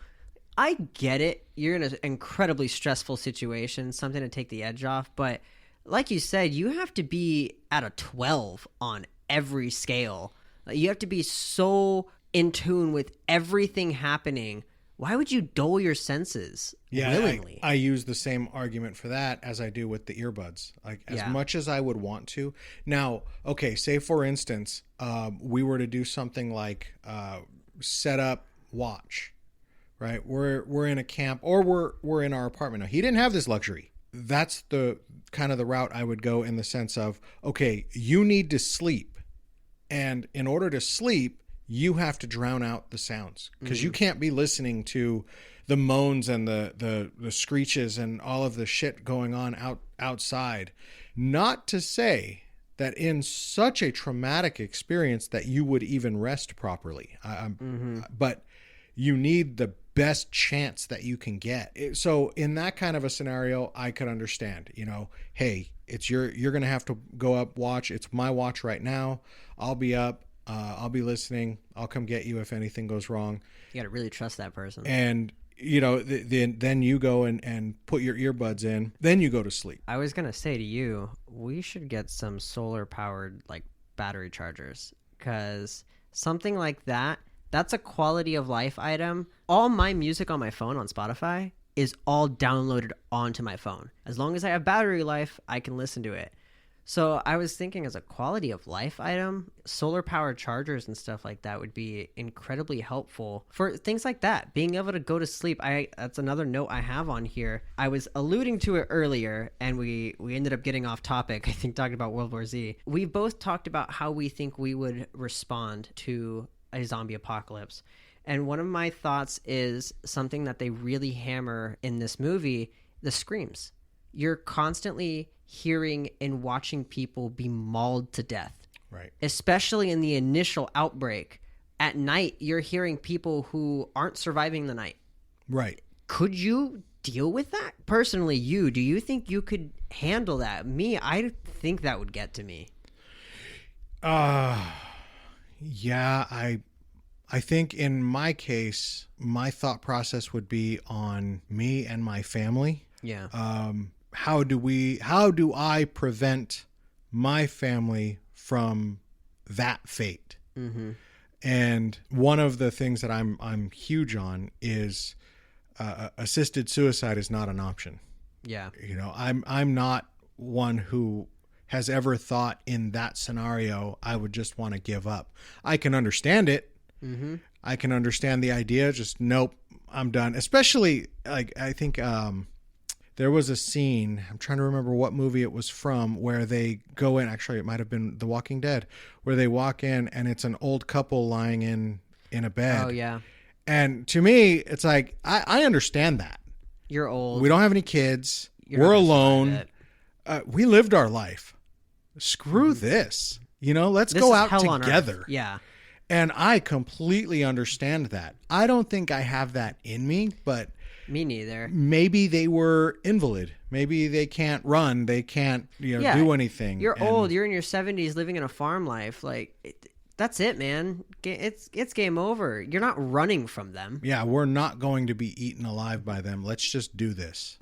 I get it. You're in an incredibly stressful situation, something to take the edge off. But like you said, you have to be at a 12 on every scale. You have to be so in tune with everything happening. Why would you dull your senses willingly?
I use the same argument for that as I do with the earbuds. Like as much as I would want to. Now, okay, say for instance, we were to do something like set up watch, right? We're in a camp or we're in our apartment. Now, he didn't have this luxury. That's the kind of the route I would go in the sense of, okay, you need to sleep. And in order to sleep, you have to drown out the sounds because you can't be listening to the moans and the screeches and all of the shit going on outside. Not to say that in such a traumatic experience that you would even rest properly. But you need the best chance that you can get. So in that kind of a scenario, I could understand, hey, you're going to have to go up, watch. It's my watch right now. I'll be up. I'll be listening. I'll come get you if anything goes wrong.
You got to really trust that person.
And, then you go and put your earbuds in. Then you go to sleep.
I was going to say to you, we should get some solar powered like battery chargers because something like that's a quality of life item. All my music on my phone on Spotify is all downloaded onto my phone. As long as I have battery life, I can listen to it. So I was thinking as a quality of life item, solar powered chargers and stuff like that would be incredibly helpful for things like that. Being able to go to sleep. That's another note I have on here. I was alluding to it earlier and we ended up getting off topic, I think talking about World War Z. We both talked about how we think we would respond to a zombie apocalypse. And one of my thoughts is something that they really hammer in this movie, the screams. You're constantly hearing and watching people be mauled to death.
Right.
Especially in the initial outbreak. At night, you're hearing people who aren't surviving the night.
Right.
Could you deal with that? Personally, do you think you could handle that? Me, I think that would get to me.
Yeah, I think in my case, my thought process would be on me and my family.
Yeah.
How do I prevent my family from that fate?
Mm-hmm.
And one of the things that I'm huge on is assisted suicide is not an option.
Yeah.
I'm not one who has ever thought in that scenario I would just want to give up. I can understand it.
Mm-hmm.
I can understand the idea. Just nope, I'm done. Especially like I think there was a scene, I'm trying to remember what movie it was from, where they go in, actually it might have been The Walking Dead, where they walk in and it's an old couple lying in a bed.
Oh, yeah.
And to me, it's like, I understand that.
You're old.
We don't have any kids.
You're not
We're
gonna survive
alone.
it.
We lived our life. Screw this. Let's
This
go
is
out
hell on
together.
Earth. Yeah.
And I completely understand that. I don't think I have that in me, but
Me neither.
maybe they were invalid. Maybe they can't run. They can't, do anything.
You're
And
old. You're in your 70s living in a farm life. That's it, man. It's game over. You're not running from them.
Yeah, we're not going to be eaten alive by them. Let's just do this.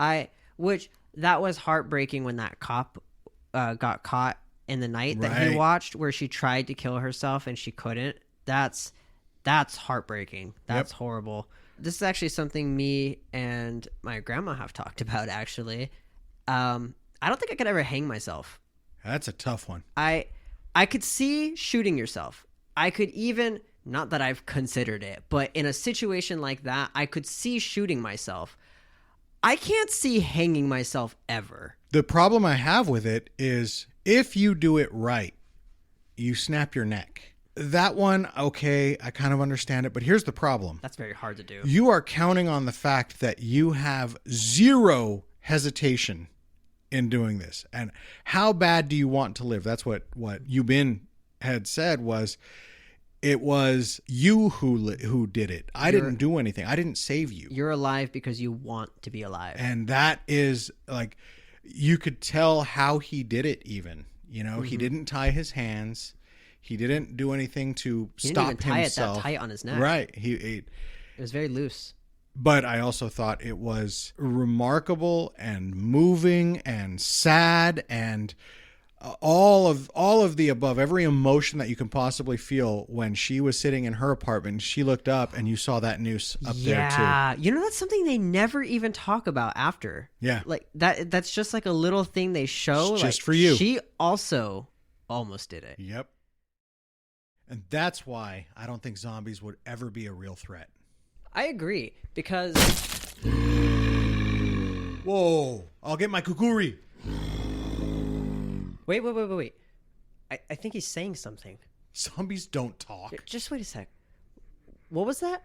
Which that was heartbreaking when that cop got caught in the night that he
Right.
watched, where she tried to kill herself and she couldn't. That's heartbreaking. That's horrible. This is actually something me and my grandma have talked about. Actually, I don't think I could ever hang myself.
That's a tough one.
I could see shooting yourself. I could even, not that I've considered it, but in a situation like that, I could see shooting myself. I can't see hanging myself ever.
The problem I have with it is if you do it right, you snap your neck. That one, okay, I kind of understand it, but here's the problem.
That's very hard to do.
You are counting on the fact that you have zero hesitation in doing this. And how bad do you want to live? That's what Yubin had said was, it was you who did it. I didn't do anything. I didn't save you.
You're alive because you want to be alive.
And that is like, you could tell how he did it even. He didn't tie his hands. He didn't do anything to
He
stop
didn't even tie
himself.
it that tight on his neck.
Right.
It was very loose.
But I also thought it was remarkable and moving and sad and all of the above, every emotion that you can possibly feel when she was sitting in her apartment. She looked up and you saw that noose up there too.
Yeah. That's something they never even talk about after.
Yeah.
Like that's just like a little thing they show.
It's just
like,
for you.
She also almost did it.
Yep. And that's why I don't think zombies would ever be a real threat.
I agree because
Whoa. I'll get my kukuri.
wait. I think he's saying something.
Zombies don't talk.
Just wait a sec. What was that?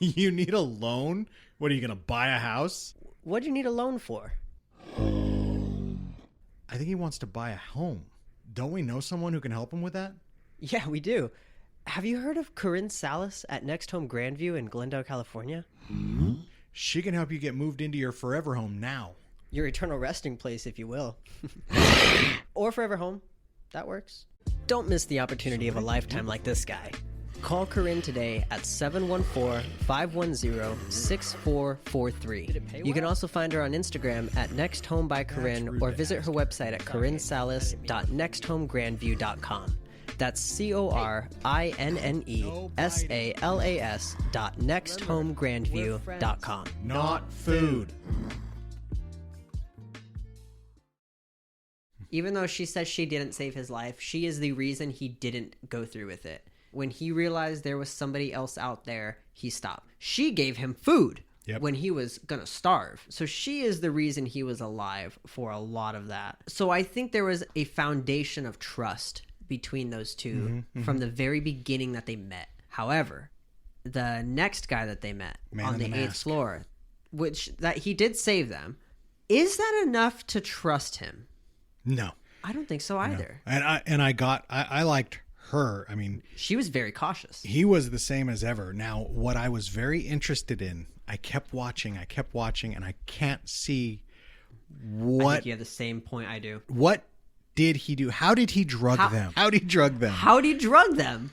You need a loan? What, are you going to buy a house?
What do you need a loan for?
I think he wants to buy a home. Don't we know someone who can help him with that?
Yeah, we do. Have you heard of Corinne Salas at Next Home Grandview in Glendale, California?
She can help you get moved into your forever home now.
Your eternal resting place, if you will. Or forever home. That works. Don't miss the opportunity of a lifetime like this guy. Call Corinne today at 714-510-6443. You can also find her on Instagram at Next Home by Corinne or visit her website at corinnesalas.nexthomegrandview.com. That's CORINNESALAS.nexthomegrandview.com.
Not food.
Even though she says she didn't save his life, she is the reason he didn't go through with it. When he realized there was somebody else out there, he stopped. She gave him food when he was going to starve. So she is the reason he was alive for a lot of that. So I think there was a foundation of trust between those two from the very beginning that they met. However, the next guy that they met on the 8th floor, which that he did save them, is that enough to trust him?
No.
I don't think so either.
No. I liked her. I mean,
she was very cautious.
He was the same as ever. Now, what I was very interested in, I kept watching, and I can't see what.
I think you have the same point I do.
What did he do? How did he drug them? How did he drug them?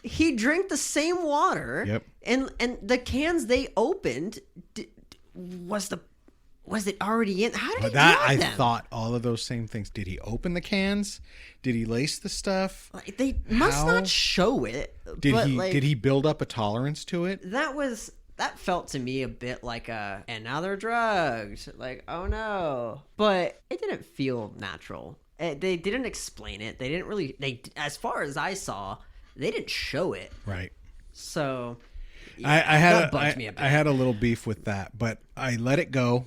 He drank the same water.
Yep.
And the cans they opened, was it already in? How did he drug them?
I thought all of those same things. Did he open the cans? Did he lace the stuff?
They must not show it.
Did he build up a tolerance to it?
That felt to me a bit like and now they're drugged. Like, oh no. But it didn't feel natural. They didn't explain it. They didn't really, as far as I saw, they didn't show it.
Right.
So
yeah,
that bugged me a bit.
I had a little beef with that, but I let it go.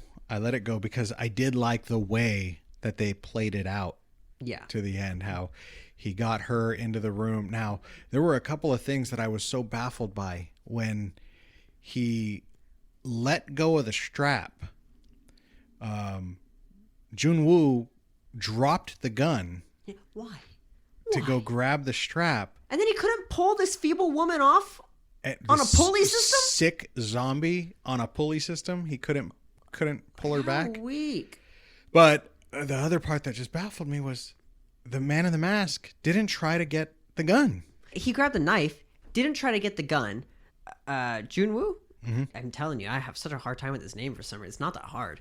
Because I did like the way that they played it out.
Yeah.
To the end, how he got her into the room. Now, there were a couple of things that I was so baffled by when he let go of the strap, Junwoo dropped the gun
Why?
to go grab the strap.
And then he couldn't pull this feeble woman off on a pulley system?
Sick zombie on a pulley system. He couldn't pull her back.
Weak.
But the other part that just baffled me was the man in the mask didn't try to get the gun.
He grabbed the knife, didn't try to get the gun. Junwoo? Mm-hmm. I'm telling you, I have such a hard time with his name for some reason. It's not that hard.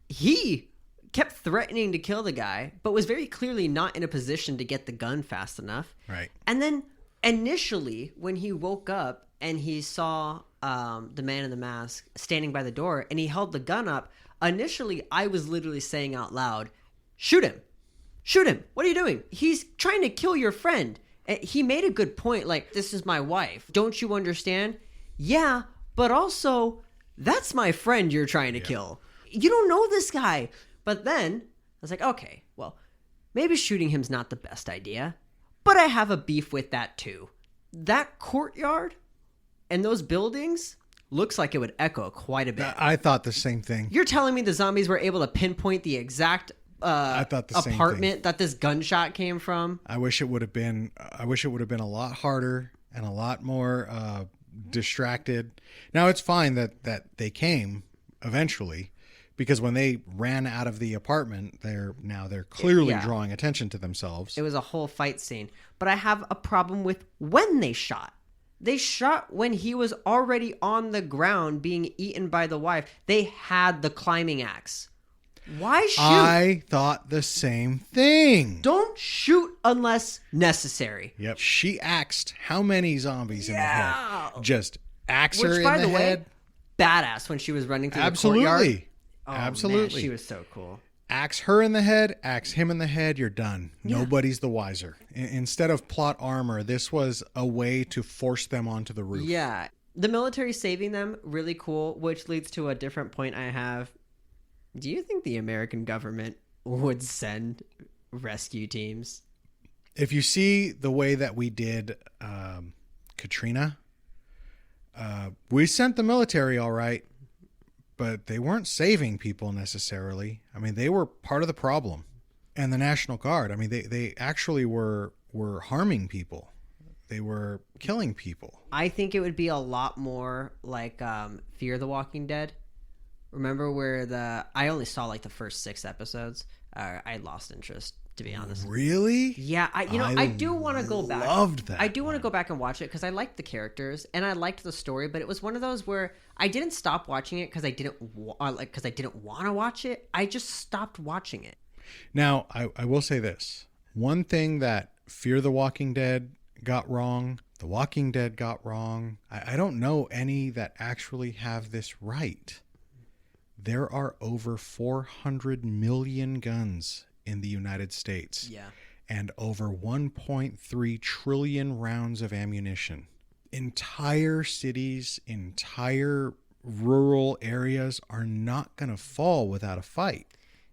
He kept threatening to kill the guy, but was very clearly not in a position to get the gun fast enough.
Right.
And then initially, when he woke up and he saw the man in the mask standing by the door and he held the gun up, initially I was literally saying out loud, shoot him. Shoot him. What are you doing? He's trying to kill your friend. He made a good point, like, this is my wife. Don't you understand? Yeah, but also, that's my friend you're trying to kill. You don't know this guy. But then, I was like, okay, well, maybe shooting him's not the best idea. But I have a beef with that too. That courtyard and those buildings looks like it would echo quite a bit.
I thought the same thing.
You're telling me the zombies were able to pinpoint the exact
I thought the
apartment that this gunshot came from?
I wish it would have been a lot harder and a lot more distracted. Now it's fine that they came eventually, because when they ran out of the apartment, they're clearly drawing attention to themselves.
It was a whole fight scene. But I have a problem with when they shot. They shot when he was already on the ground being eaten by the wife. They had the climbing axe. Why shoot?
I thought the same thing.
Don't shoot unless necessary.
Yep. She axed how many zombies in the head? Just axe her in the head.
Way, badass when she was running through the courtyard. Oh,
Absolutely.
Man, she was so cool.
Axe her in the head, axe him in the head, you're done. Yeah. Nobody's the wiser. Instead of plot armor, this was a way to force them onto the roof.
Yeah. The military saving them, really cool, which leads to a different point I have. Do you think the American government would send rescue teams?
If you see the way that we did Katrina, we sent the military all right, but they weren't saving people necessarily. I mean, they were part of the problem. And the National Guard, I mean, they actually were harming people. They were killing people.
I think it would be a lot more like Fear the Walking Dead. Remember where I only saw like the first 6 episodes. I lost interest, to be honest.
Really?
Yeah, I do want to go back.
Loved that.
I do want to go back and watch it because I liked the characters and I liked the story. But it was one of those where I didn't stop watching it because I didn't want to watch it. I just stopped watching it.
Now, I will say this: one thing that Fear the Walking Dead got wrong, The Walking Dead got wrong. I don't know any that actually have this right. There are over 400 million guns in the United States.
Yeah.
And over 1.3 trillion rounds of ammunition. Entire cities, entire rural areas are not going to fall without a fight.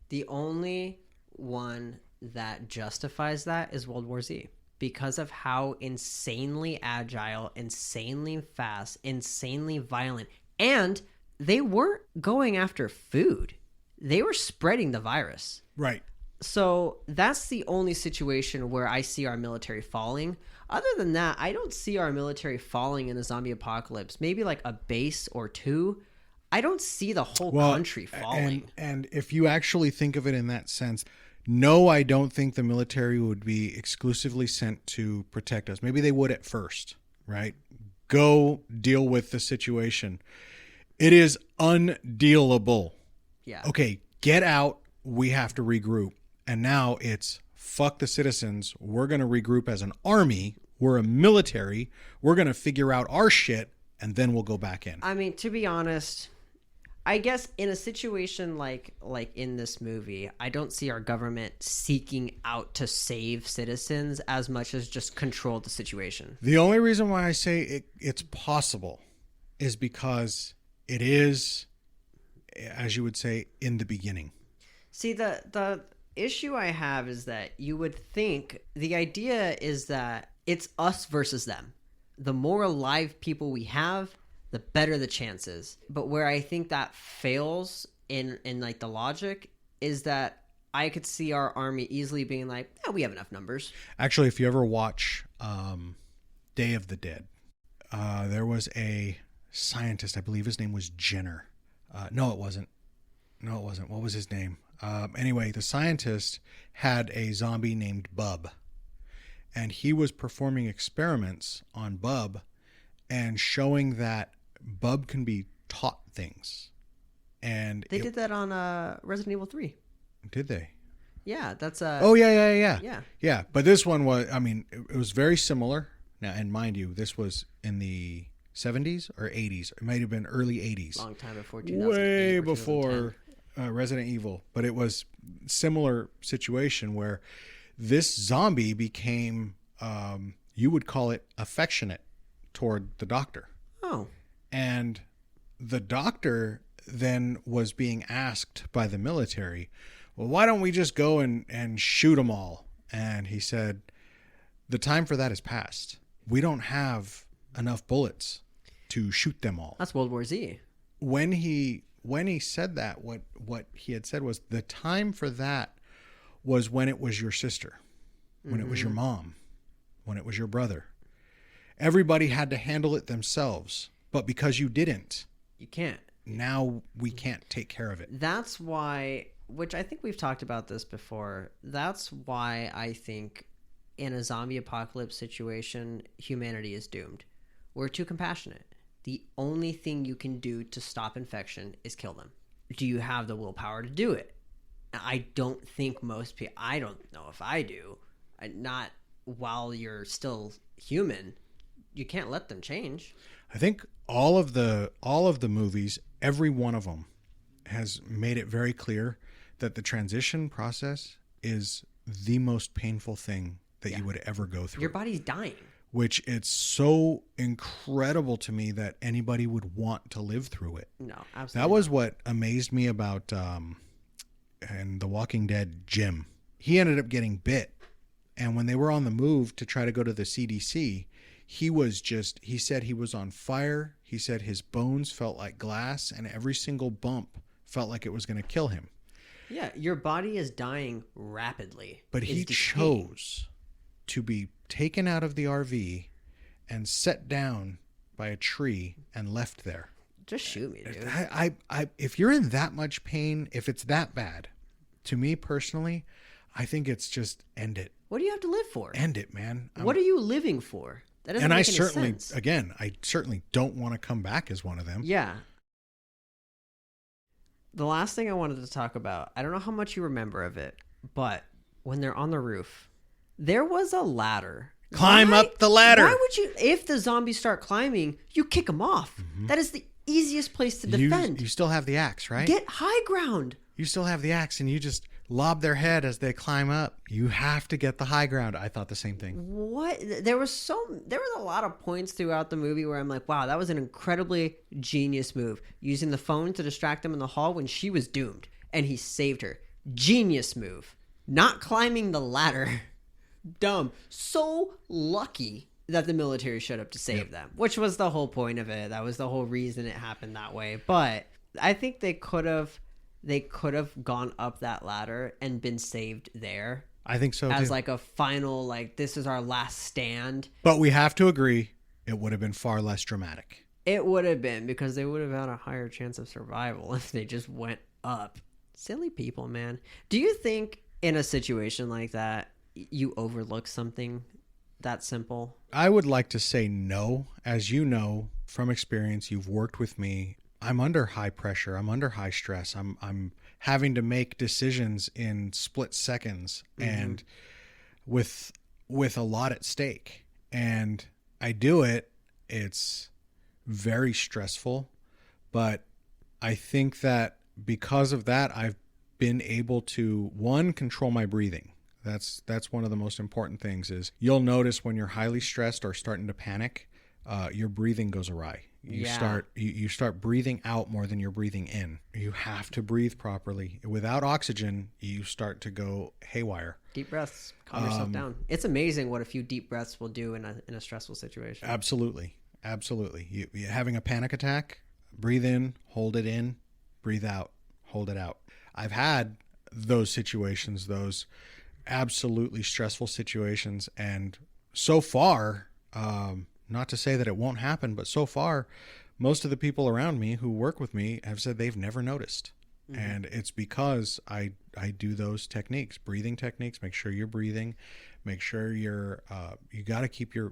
The only one that justifies that is World War Z. Because of how insanely agile, insanely fast, insanely violent, and they weren't going after food. They were spreading the virus.
Right.
So that's the only situation where I see our military falling. Other than that, I don't see our military falling in a zombie apocalypse. Maybe like a base or two. I don't see the whole country falling.
And if you actually think of it in that sense, no, I don't think the military would be exclusively sent to protect us. Maybe they would at first, right? Go deal with the situation. It is undealable.
Yeah.
Okay, get out. We have to regroup. And now it's fuck the citizens. We're going to regroup as an army. We're a military. We're going to figure out our shit, and then we'll go back in.
I mean, to be honest, I guess in a situation like in this movie, I don't see our government seeking out to save citizens as much as just control the situation.
The only reason why I say it's possible is because it is, as you would say, in the beginning.
See, the issue I have is that you would think the idea is that it's us versus them. The more alive people we have, the better the chances. But where I think that fails in like the logic is that I could see our army easily being like, yeah, we have enough numbers.
Actually, if you ever watch Day of the Dead, there was a scientist, I believe his name was Jenner. No, it wasn't. What was his name? Anyway, the scientist had a zombie named Bub, and he was performing experiments on Bub and showing that Bub can be taught things. And
they did that on Resident Evil 3.
Did they?
Yeah, that's
Oh yeah.
Yeah.
Yeah, but this one was, I mean, it was very similar. Now, and mind you, this was in the 70s or 80s. It might have been early 80s.
Long time before 2008.
Way before Resident Evil. But it was similar situation where this zombie became, you would call it affectionate toward the doctor.
Oh.
And the doctor then was being asked by the military, well, why don't we just go and shoot them all? And he said, the time for that is past. We don't have enough bullets to shoot them all.
That's World War Z.
When he said that, what he had said was the time for that was when it was your sister, when it was your mom, when it was your brother. Everybody had to handle it themselves, but because you didn't,
you can't.
Now we can't take care of it.
That's why, which I think we've talked about this before, that's why I think in a zombie apocalypse situation, humanity is doomed. We're too compassionate. The only thing you can do to stop infection is kill them. Do you have the willpower to do it? I don't think most people, I don't know if I do. Not while you're still human. You can't let them change.
I think all of the movies, every one of them has made it very clear that the transition process is the most painful thing that you would ever go through.
Your body's dying.
Which it's so incredible to me that anybody would want to live through it.
No, absolutely.
That was what amazed me about and The Walking Dead, Jim. He ended up getting bit. And when they were on the move to try to go to the CDC, he said he was on fire. He said his bones felt like glass and every single bump felt like it was going to kill him.
Yeah, your body is dying rapidly.
But he chose to be taken out of the RV and set down by a tree and left there.
Just shoot me, dude.
If you're in that much pain, if it's that bad, to me personally, I think it's just end it.
What do you have to live for?
End it, man.
What are you living for? That doesn't make any sense.
I certainly don't want to come back as one of them.
Yeah. The last thing I wanted to talk about, I don't know how much you remember of it, but when they're on the roof, there was a ladder.
Climb up the ladder.
Why would you, if the zombies start climbing, you kick them off. Mm-hmm. That is the easiest place to defend.
You still have the axe, right?
Get high ground.
You still have the axe and you just lob their head as they climb up. You have to get the high ground. I thought the same thing.
What? There was a lot of points throughout the movie where I'm like, wow, that was an incredibly genius move. Using the phone to distract them in the hall when she was doomed and he saved her. Genius move. Not climbing the ladder. Dumb. So lucky that the military showed up to save them, which was the whole point of it. That was the whole reason it happened that way. But I think they could have gone up that ladder and been saved there.
I think so
as
too.
Like a final, like, this is our last stand.
But we have to agree, it would have been far less dramatic.
It would have been, because they would have had a higher chance of survival if they just went up. Silly people, man. Do you think in a situation like that you overlook something that simple?
I would like to say no. As you know from experience, you've worked with me. I'm under high pressure. I'm under high stress. I'm having to make decisions in split seconds and with a lot at stake. And I do it. It's very stressful, but I think that because of that, I've been able to, one, control my breathing. That's one of the most important things. Is you'll notice when you're highly stressed or starting to panic, your breathing goes awry. You start breathing out more than you're breathing in. You have to breathe properly. Without oxygen, you start to go haywire.
Deep breaths. Calm yourself down. It's amazing what a few deep breaths will do in a stressful situation.
Absolutely. Absolutely. You having a panic attack, breathe in, hold it in, breathe out, hold it out. I've had those situations, those absolutely stressful situations. And so far, not to say that it won't happen, but so far, most of the people around me who work with me have said they've never noticed. And it's because I do those techniques, breathing techniques. Make sure you're breathing. Make sure you got to keep your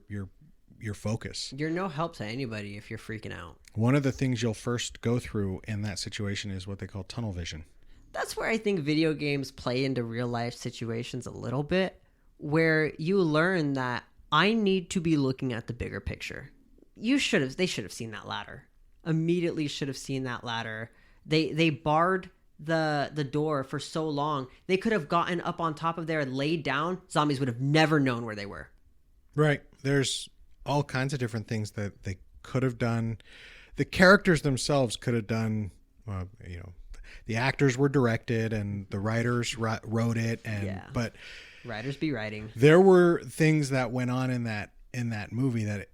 focus.
You're no help to anybody if you're freaking out.
One of the things you'll first go through in that situation is what they call tunnel vision.
That's where I think video games play into real life situations a little bit, where you learn that I need to be looking at the bigger picture. They should have seen that ladder. Immediately should have seen that ladder. They barred the door for so long. They could have gotten up on top of there and laid down. Zombies would have never known where they were.
Right. There's all kinds of different things that they could have done. The characters themselves could have done, the actors were directed and the writers wrote it. But
writers be writing.
There were things that went on in that movie that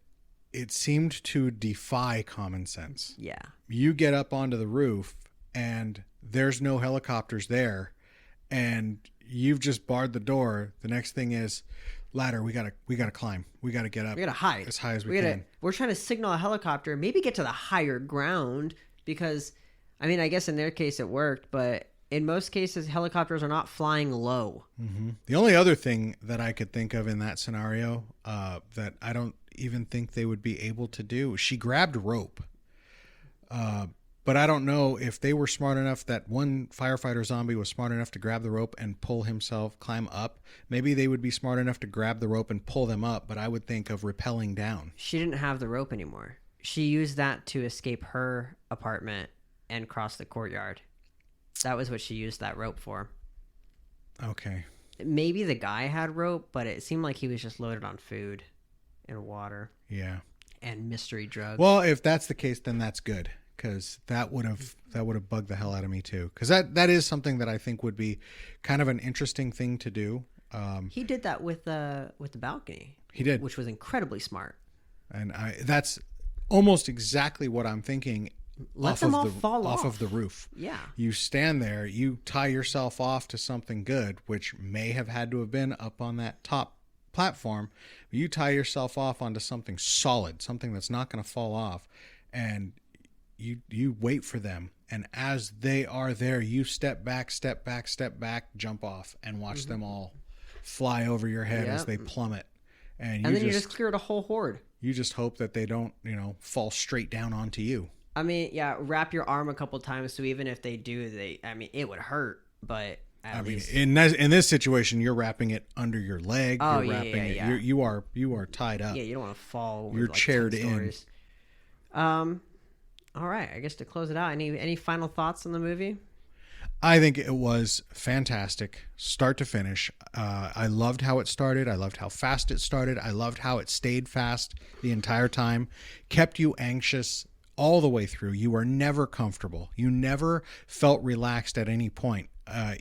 it seemed to defy common sense.
Yeah.
You get up onto the roof and there's no helicopters there and you've just barred the door. The next thing is ladder. We gotta climb. We gotta get up.
We gotta hide
as high as we can.
We're trying to signal a helicopter, maybe get to the higher ground, because I guess in their case it worked, but in most cases helicopters are not flying low.
Mm-hmm. The only other thing that I could think of in that scenario that I don't even think they would be able to do, she grabbed rope. But I don't know if they were smart enough, that one firefighter zombie was smart enough to grab the rope and pull himself, climb up. Maybe they would be smart enough to grab the rope and pull them up, but I would think of rappelling down.
She didn't have the rope anymore. She used that to escape her apartment and cross the courtyard. That was what she used that rope for.
Okay.
Maybe the guy had rope, but it seemed like he was just loaded on food and water.
Yeah.
And mystery drugs.
Well, if that's the case, then that's good. Because that would have bugged the hell out of me too. Because that is something that I think would be kind of an interesting thing to do.
He did that with the balcony.
He did,
which was incredibly smart.
And that's almost exactly what I'm thinking.
Let them all fall off
of the roof.
Yeah.
You stand there, you tie yourself off to something good, which may have had to have been up on that top platform. You tie yourself off onto something solid, something that's not going to fall off, and you wait for them, and as they are there, you step back, jump off, and watch them all fly over your head as they plummet. And
then you just cleared a whole horde.
You just hope that they don't, fall straight down onto you.
Wrap your arm a couple times, so even if they do, it would hurt, but at least
in this situation, you're wrapping it under your leg. You're wrapping it.
Yeah.
You are tied up.
Yeah, you don't want to fall.
You're chaired in.
All right, I guess to close it out, any final thoughts on the movie?
I think it was fantastic, start to finish. I loved how it started. I loved how fast it started. I loved how it stayed fast the entire time, kept you anxious all the way through. You were never comfortable. You never felt relaxed at any point.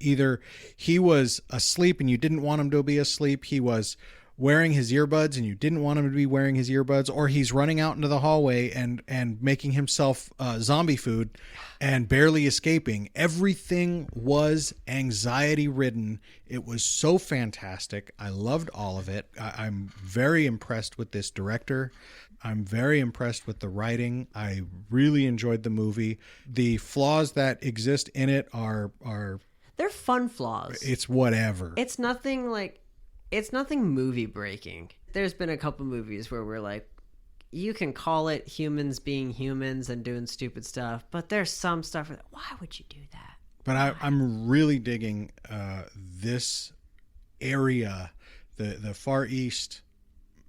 Either he was asleep and you didn't want him to be asleep, he was wearing his earbuds and you didn't want him to be wearing his earbuds, or he's running out into the hallway and making himself zombie food and barely escaping. Everything was anxiety ridden. It was so fantastic. I loved all of it. I'm very impressed with this director. I'm very impressed with the writing. I really enjoyed the movie. The flaws that exist in it are
they're fun flaws.
It's whatever.
It's nothing movie breaking. There's been a couple movies where we're like, you can call it humans being humans and doing stupid stuff, but there's some stuff where, why would you do that?
But I'm really digging this area, the Far East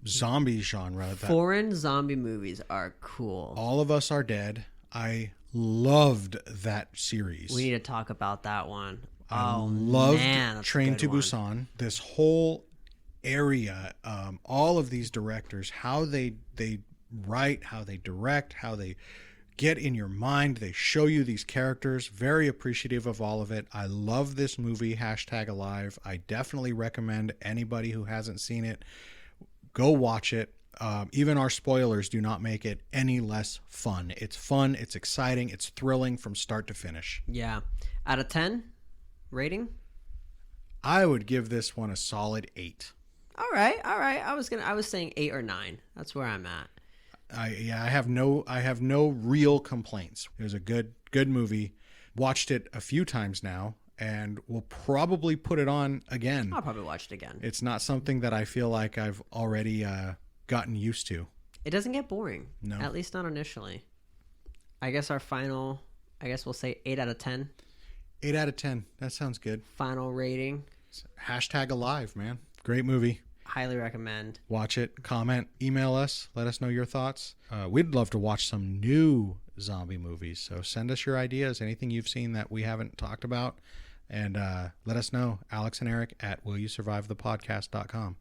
zombie genre.
Foreign zombie movies are cool.
All of Us Are Dead. I loved that series.
We need to talk about that one.
I loved Train to Busan. This whole area, all of these directors, how they write, how they direct, how they get in your mind. They show you these characters. Very appreciative of all of it. I love this movie, #Alive. I definitely recommend anybody who hasn't seen it, go watch it. Even our spoilers do not make it any less fun. It's fun, it's exciting, it's thrilling from start to finish.
Yeah. Out of 10 rating?
I would give this one a solid 8.
All right. I was saying 8 or 9. That's where I'm at.
I have no real complaints. It was a good movie. Watched it a few times now, and will probably put it on again.
I'll probably watch it again.
It's not something that I feel like I've already gotten used to.
It doesn't get boring.
No.
At least not initially. I guess we'll say 8 out of 10.
8 out of 10. That sounds good.
Final rating.
Hashtag alive, man. Great movie.
Highly recommend.
Watch it, comment, email us, let us know your thoughts. We'd love to watch some new zombie movies, so send us your ideas, anything you've seen that we haven't talked about, and let us know. Alex and Erik at willyousurvivethepodcast.com.